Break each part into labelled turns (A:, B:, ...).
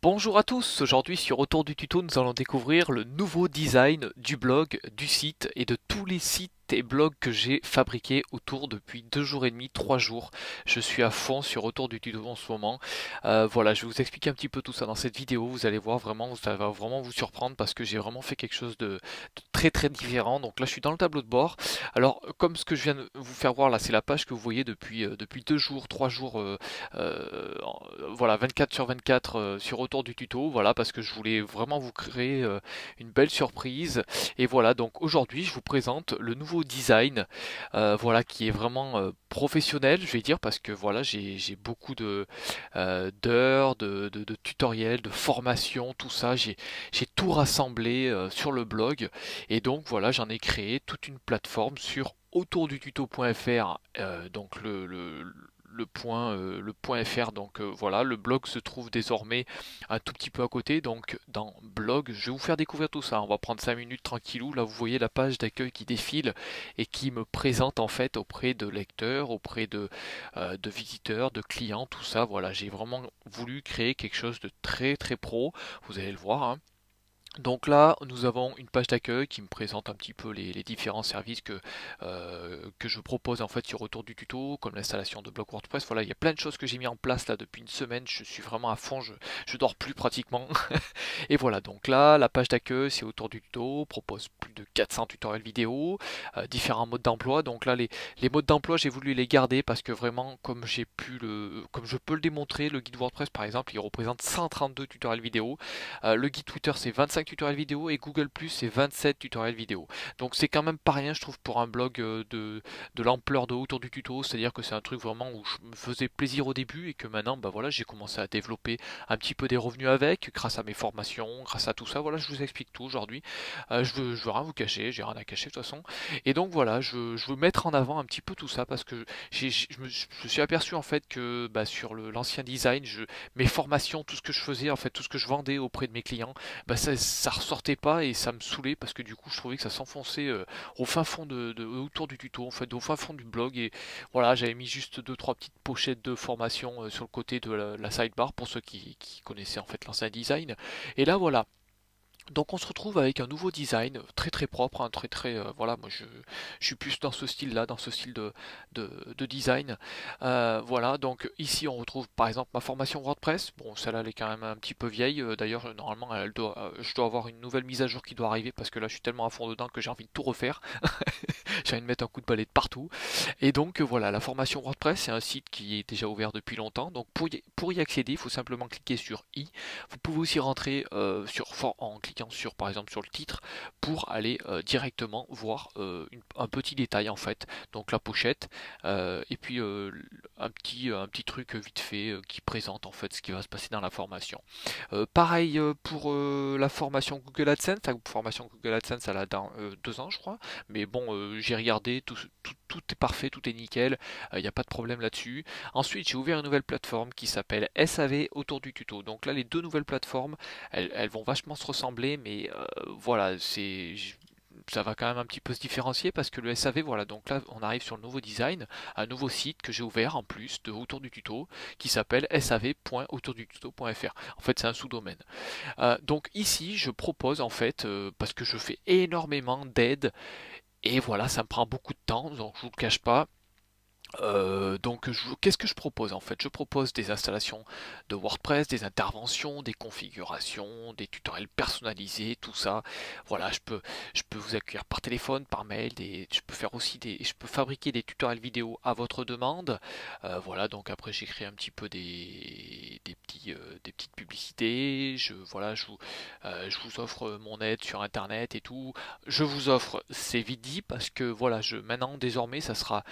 A: Bonjour à tous, aujourd'hui sur Retour du tuto nous allons découvrir le nouveau design du blog, du site et de tous les sites et blogs que j'ai fabriqués autour depuis 2 jours et demi, 3 jours. Je suis à fond sur Retour du tuto en ce moment. Voilà, je vais vous expliquer un petit peu tout ça dans cette vidéo, vous allez voir vraiment, ça va vraiment vous surprendre parce que j'ai vraiment fait quelque chose de très très différent. Donc là je suis dans le tableau de bord. Alors comme ce que je viens de vous faire voir là, c'est la page que vous voyez depuis 2 jours, 3 jours, voilà 24 sur 24 sur Retour du tuto, voilà parce que je voulais vraiment vous créer une belle surprise. Et voilà, donc aujourd'hui je vous présente le nouveau design, voilà qui est vraiment professionnel, je vais dire, parce que voilà j'ai beaucoup d'heures, de tutoriels, de formations, tout ça, j'ai tout rassemblé sur le blog. Et donc voilà, j'en ai créé toute une plateforme sur autourdututo.fr, donc le point .fr. Donc voilà, le blog se trouve désormais un tout petit peu à côté. Donc dans blog, je vais vous faire découvrir tout ça. On va prendre 5 minutes tranquillou. Là, vous voyez la page d'accueil qui défile et qui me présente en fait auprès de lecteurs, auprès de visiteurs, de clients, tout ça. Voilà, j'ai vraiment voulu créer quelque chose de très très pro. Vous allez le voir, hein. Donc là, nous avons une page d'accueil qui me présente un petit peu les différents services que je propose en fait sur Retour du tuto, comme l'installation de bloc WordPress. Voilà, il y a plein de choses que j'ai mis en place là depuis une semaine. Je suis vraiment à fond, je dors plus pratiquement. Et voilà, donc là, la page d'accueil, c'est Autour du tuto, propose plus de 400 tutoriels vidéo, différents modes d'emploi. Donc là, les modes d'emploi, j'ai voulu les garder parce que vraiment, comme je peux le démontrer, le guide WordPress par exemple, il représente 132 tutoriels vidéo. Le guide Twitter c'est 25 tutoriels vidéo et Google Plus c'est 27 tutoriels vidéo. Donc c'est quand même pas rien je trouve pour un blog de l'ampleur de Autour du tuto, c'est-à-dire que c'est un truc vraiment où je me faisais plaisir au début et que maintenant bah voilà, j'ai commencé à développer un petit peu des revenus avec, grâce à mes formations, grâce à tout ça, voilà je vous explique tout aujourd'hui. Je veux rien vous cacher, j'ai rien à cacher de toute façon. Et donc voilà, je veux mettre en avant un petit peu tout ça parce que je me suis aperçu en fait que bah, sur l'ancien design, mes formations, tout ce que je faisais, en fait, tout ce que je vendais auprès de mes clients, bah ça ressortait pas et ça me saoulait parce que du coup je trouvais que ça s'enfonçait au fin fond autour du tuto, en fait, au fin fond du blog. Et voilà, j'avais mis juste deux trois petites pochettes de formation sur le côté de la sidebar pour ceux qui connaissaient en fait l'ancien design. Et là voilà. Donc on se retrouve avec un nouveau design très très propre, hein, très très voilà, moi je suis plus dans ce style-là, dans ce style de design. Voilà, donc ici on retrouve par exemple ma formation WordPress. Bon, celle-là elle est quand même un petit peu vieille. D'ailleurs normalement je dois avoir une nouvelle mise à jour qui doit arriver parce que là je suis tellement à fond dedans que j'ai envie de tout refaire. J'ai envie de mettre un coup de balai de partout. Et donc voilà, la formation WordPress, c'est un site qui est déjà ouvert depuis longtemps. Donc pour y accéder, il faut simplement cliquer sur i. Vous pouvez aussi rentrer en cliquant sur par exemple sur le titre pour aller directement voir un petit détail en fait. Donc la pochette et puis un petit truc vite fait qui présente en fait ce qui va se passer dans la formation. Pareil pour la formation Google AdSense. La formation Google AdSense, elle a dans 2 ans, je crois. Mais bon, j'ai regardé, tout est parfait, tout est nickel. Il n'y a pas de problème là-dessus. Ensuite, j'ai ouvert une nouvelle plateforme qui s'appelle SAV autour du tuto. Donc là, les deux nouvelles plateformes, elles vont vachement se ressembler, mais voilà, ça va quand même un petit peu se différencier parce que le SAV, voilà, donc là on arrive sur le nouveau design, un nouveau site que j'ai ouvert en plus de Autour du tuto qui s'appelle sav.autourdututo.fr. En fait, c'est un sous-domaine. Donc ici, je propose en fait, parce que je fais énormément d'aides et voilà, ça me prend beaucoup de temps, donc je vous le cache pas. Donc, qu'est-ce que je propose en fait? Je propose des installations de WordPress, des interventions, des configurations, des tutoriels personnalisés, tout ça. Voilà, je peux vous accueillir par téléphone, par mail, je peux fabriquer des tutoriels vidéo à votre demande. Voilà, donc après j'écris un petit peu des petites publicités. Voilà, je vous offre mon aide sur Internet et tout. Je vous offre, c'est vite dit parce que voilà, maintenant désormais ça sera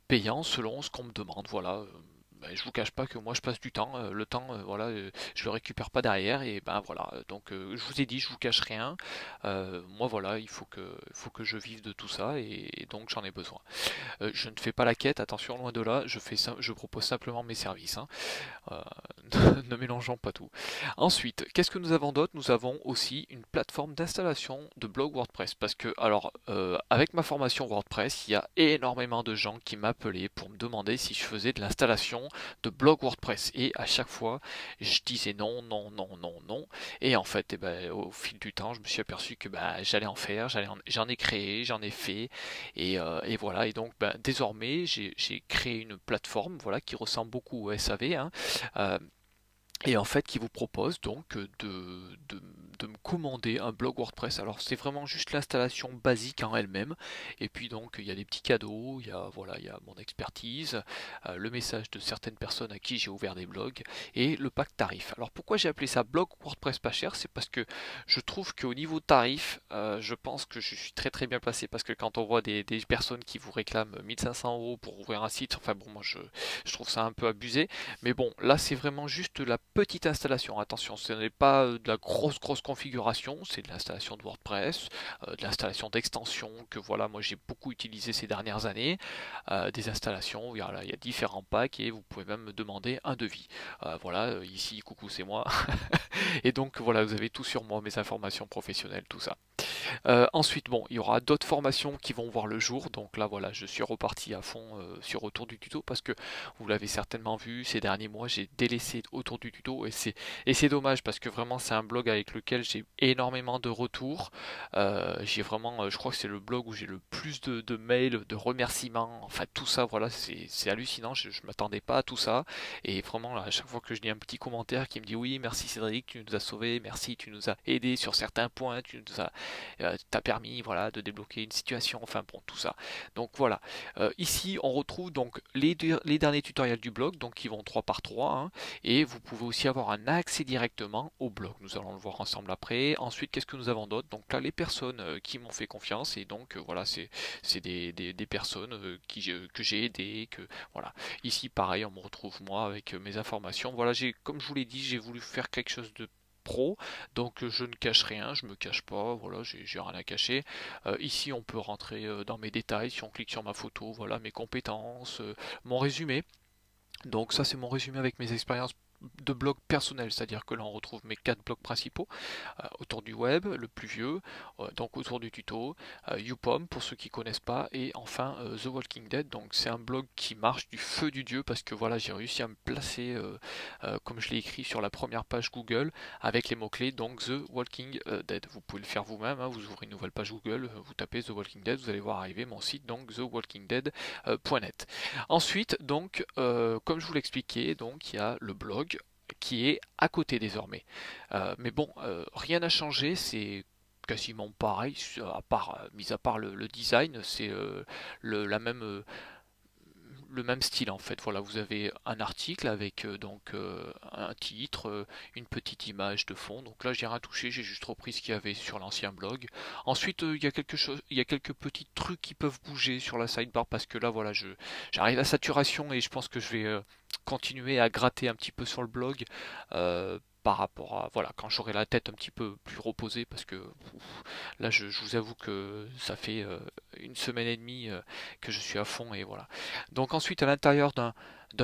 A: payant selon ce qu'on me demande. Voilà. Ben, je vous cache pas que moi je passe du temps, le temps, voilà, je le récupère pas derrière et ben voilà. Donc je vous ai dit, je vous cache rien. Moi voilà, il faut que je vive de tout ça et donc j'en ai besoin. Je ne fais pas la quête, attention loin de là. Je propose simplement mes services, hein. Euh, ne mélangeons pas tout. Ensuite, qu'est-ce que nous avons d'autre? Nous avons aussi une plateforme d'installation de blog WordPress. Parce que, alors, avec ma formation WordPress, il y a énormément de gens qui m'appelaient pour me demander si je faisais de l'installation de blog WordPress. Et à chaque fois, je disais non, non, non, non, non. Et en fait, eh ben, au fil du temps, je me suis aperçu que bah, j'allais en faire, j'en ai créé, j'en ai fait, et voilà. Et donc, ben, désormais, j'ai créé une plateforme, voilà, qui ressemble beaucoup au SAV, hein, euh, et en fait qui vous propose donc de me commander un blog WordPress. Alors c'est vraiment juste l'installation basique en elle-même, et puis donc il y a des petits cadeaux, il y a voilà, il y a mon expertise, le message de certaines personnes à qui j'ai ouvert des blogs, et le pack tarif. Alors pourquoi j'ai appelé ça blog WordPress pas cher? C'est parce que je trouve qu'au niveau tarif, je pense que je suis très très bien placé, parce que quand on voit des personnes qui vous réclament 1500 € pour ouvrir un site, enfin bon, moi je trouve ça un peu abusé. Mais bon, là c'est vraiment juste la petite installation. Attention, ce n'est pas de la grosse configuration, c'est de l'installation de WordPress, de l'installation d'extensions que voilà, moi j'ai beaucoup utilisé ces dernières années, des installations, il y a différents packs et vous pouvez même me demander un devis. Voilà, ici, coucou, c'est moi. Et donc voilà, vous avez tout sur moi, mes informations professionnelles, tout ça. Ensuite, bon, il y aura d'autres formations qui vont voir le jour. Donc là, voilà, je suis reparti à fond sur Autour du tuto, parce que vous l'avez certainement vu ces derniers mois, j'ai délaissé Autour du tuto, et c'est dommage, parce que vraiment c'est un blog avec lequel j'ai énormément de retours. J'ai vraiment, je crois que c'est le blog où j'ai le plus de mails, de remerciements, enfin tout ça, voilà, c'est hallucinant. Je m'attendais pas à tout ça, et vraiment là, à chaque fois que je lis un petit commentaire qui me dit oui, merci Cédric, tu nous as sauvés, merci, tu nous as aidé sur certains points, tu nous as t'a permis, voilà, de débloquer une situation, enfin bon, tout ça. Donc voilà. Ici on retrouve donc les derniers tutoriels du blog, donc qui vont 3 par 3, hein, et vous pouvez aussi avoir un accès directement au blog. Nous allons le voir ensemble après. Ensuite, qu'est-ce que nous avons d'autre? Donc là, les personnes qui m'ont fait confiance, et donc voilà, c'est des personnes que j'ai aidées, que voilà. Ici pareil, on me retrouve moi avec mes informations. Voilà, comme je vous l'ai dit, j'ai voulu faire quelque chose de pro, donc je ne cache rien, je me cache pas, voilà, j'ai rien à cacher. Ici on peut rentrer dans mes détails, si on clique sur ma photo, voilà, mes compétences, mon résumé. Donc ça c'est mon résumé avec mes expériences de blog personnel, c'est-à-dire que là on retrouve mes 4 blogs principaux, autour du web, le plus vieux, donc autour du tuto, YouPom pour ceux qui connaissent pas, et enfin The Walking Dead. Donc c'est un blog qui marche du feu du dieu, parce que voilà, j'ai réussi à me placer comme je l'ai écrit sur la première page Google avec les mots-clés, donc The Walking Dead. Vous pouvez le faire vous-même, hein, vous ouvrez une nouvelle page Google, vous tapez The Walking Dead, vous allez voir arriver mon site, donc thewalkingdead.net. Ensuite, donc, comme je vous l'expliquais, donc il y a le blog qui est à côté désormais. Mais bon, rien n'a changé, c'est quasiment pareil, mis à part le design, c'est le même style en fait. Voilà, vous avez un article avec donc un titre, une petite image de fond. Donc là, j'ai rien touché, j'ai juste repris ce qu'il y avait sur l'ancien blog. Ensuite, il y a quelques petits trucs qui peuvent bouger sur la sidebar, parce que là, voilà, j'arrive à saturation, et je pense que je vais continuer à gratter un petit peu sur le blog. Par rapport à voilà, quand j'aurai la tête un petit peu plus reposée, parce que là je vous avoue que ça fait une semaine et demie que je suis à fond, et voilà. Donc ensuite, à l'intérieur d'un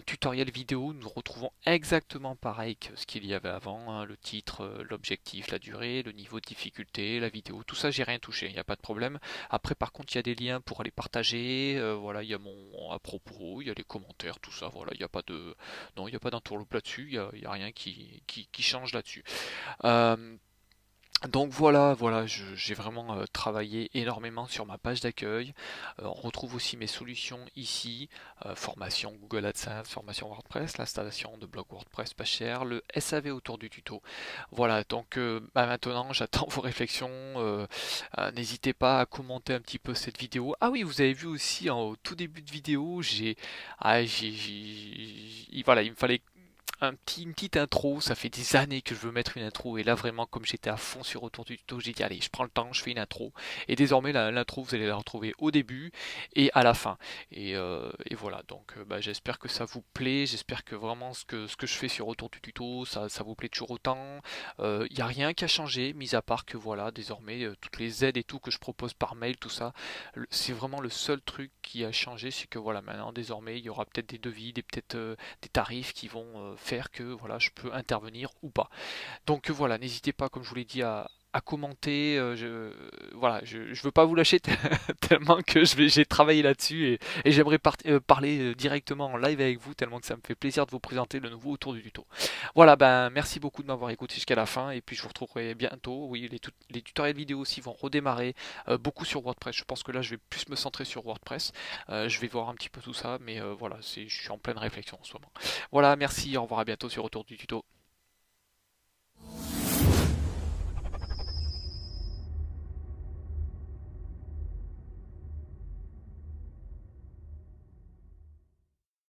A: tutoriel vidéo, nous retrouvons exactement pareil que ce qu'il y avait avant, hein, le titre, l'objectif, la durée, le niveau de difficulté, la vidéo, tout ça j'ai rien touché, il n'y a pas de problème. Après par contre il y a des liens pour aller partager, voilà, il y a mon à propos, il y a les commentaires, tout ça, voilà, il n'y a pas de non, il n'y a pas d'entourloupe là-dessus, il y a rien qui change là-dessus. Euh, donc voilà, j'ai vraiment travaillé énormément sur ma page d'accueil. On retrouve aussi mes solutions ici, formation Google AdSense, formation WordPress, l'installation de blog WordPress pas cher, le SAV autour du tuto. Voilà, donc bah maintenant j'attends vos réflexions. N'hésitez pas à commenter un petit peu cette vidéo. Ah oui, vous avez vu aussi, hein, au tout début de vidéo, voilà, il me fallait une petite intro. Ça fait des années que je veux mettre une intro, et là vraiment, comme j'étais à fond sur Retour du tuto, j'ai dit allez, je prends le temps, je fais une intro, et désormais l'intro vous allez la retrouver au début et à la fin, et voilà. Donc bah, j'espère que ça vous plaît, j'espère que vraiment ce que je fais sur Retour du tuto, ça vous plaît toujours autant. Il n'y a rien qui a changé, mis à part que voilà, désormais toutes les aides et tout que je propose par mail, tout ça, c'est vraiment le seul truc qui a changé, c'est que voilà, maintenant désormais il y aura peut-être des devis, peut-être des tarifs qui vont faire que voilà, je peux intervenir ou pas. Donc voilà, n'hésitez pas, comme je vous l'ai dit, à commenter. Voilà, je veux pas vous lâcher tellement que j'ai travaillé là-dessus et j'aimerais parler directement en live avec vous tellement que ça me fait plaisir de vous présenter le nouveau autour du tuto. Voilà, ben merci beaucoup de m'avoir écouté jusqu'à la fin et puis je vous retrouverai bientôt. Oui, les tutoriels vidéo aussi vont redémarrer beaucoup sur WordPress. Je pense que là je vais plus me centrer sur WordPress. Je vais voir un petit peu tout ça, mais voilà, je suis en pleine réflexion en ce moment. Voilà, merci, au revoir, à bientôt sur Autour du tuto.